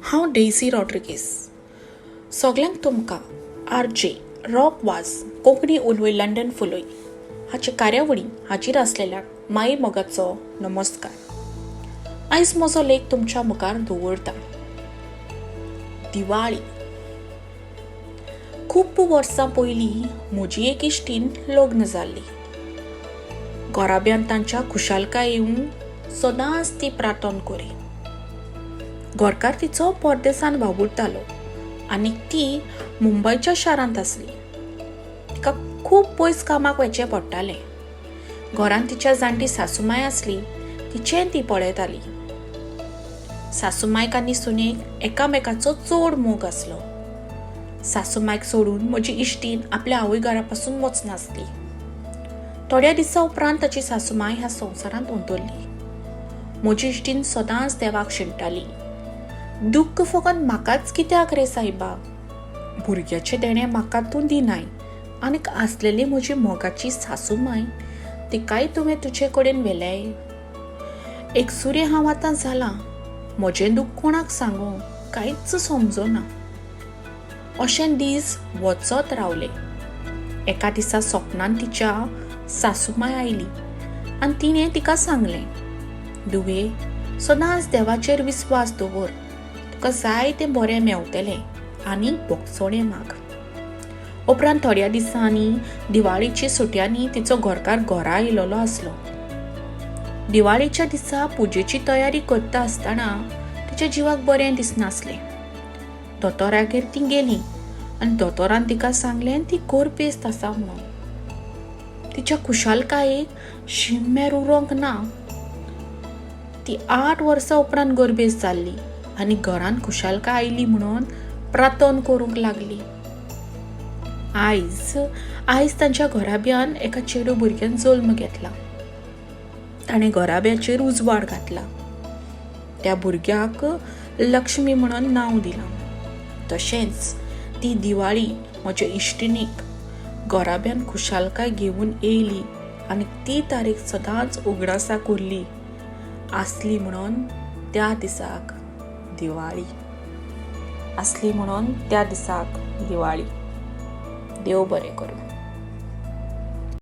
हांव डेझी रॉड्रिगीस. सगल्यांक तुमकां आर.जे. रॉक वाज कोंकणी उलोय लंडन फुलोय हाचे कार्यावळी हाजीर आसलेल्या माई मोगाचो नमस्कार. आयज म्हजो लेख तुमच्या मुखार दवरता. दिवाळी. खूब वर्सां पयलीं म्हजी एक इश्टीन लग्न जाल्ली. घोराब्यान तांच्या खुशालकाय येवून सदांच ती प्रार्थना करी. घरकार तिचो परदेसान वावुरतालो आनी ती मुंबयच्या शारांत आसली. तिका खूब पयस कामाक वचचें पडटालें. घरांत तिच्या जाणटी सासूमाय आसली, तिचें ती पळयताली. सासूमायक आनी सुनेक एकामेकाचो चड मोग आसलो. सासूमायक सोडून म्हजी इश्टीण आपल्या आवय घरा पासून वचनासली. थोड्या दिसा उपरांत ताची सासूमाय ह्या संवसारांत उंतरली. म्हजी इश्टीण सदांच देवाक शिणटाली. दुख्ख फकत म्हाकाच कित्याक रे सायबा? भुरग्याचे देणे म्हाका तूं दिनाय आनीक आसलेली म्हजी मोगाची सासूमाय तिकाय तुवें तुजे कडेन व्हेलेय. एकसुरी हांव आतां जालां. म्हजें दूख कोणाक सांगू कांयच समजना. अशें दीस वचत रावले. एका दिसा सपनान तिच्या सासूमाय आयली आनी तिणें तिका सांगलें, दुवे सदांच देवाचेर विस्वास दवर. तुका जाय तें बरें मेवतलें आनी भोगसोणें माग. उपरांत थोड्या दिसांनी दिवाळीची सुटयांनी तिचो घरकार घरा आयिल्लो आसलो. दिवाळीच्या दिसा पुजेची तयारी करता आसतना तिच्या जिवाक बरें दिसनासलें. दोतोरागेर ती गेली आनी दोतोरान तिका सांगलें ती गोरपेस्त आसा म्हणून. तिच्या खुशालकायेक शिम्मेर उरोंक ना. ती 8 वर्सां उपरांत गोरबेस्त जाल्ली आनी घरांत खुशालकाय आयली म्हणून प्रार्थना करूंक लागली. आयज तांच्या घराब्यान एका चेडू भुरग्यान जल्म घेतला. ताणें घराब्याचेर उजवाड घातला. त्या भुरग्याक लक्ष्मी म्हणून नांव दिलां. तशेंच ती दिवाळी म्हज्या इश्टिणीक घराब्यान खुशालकाय घेवन येयली आनी ती तारीख सदांच उगडासाक उरली आसली म्हणून त्या दिसाक दिवाळी. देव बरें करूं.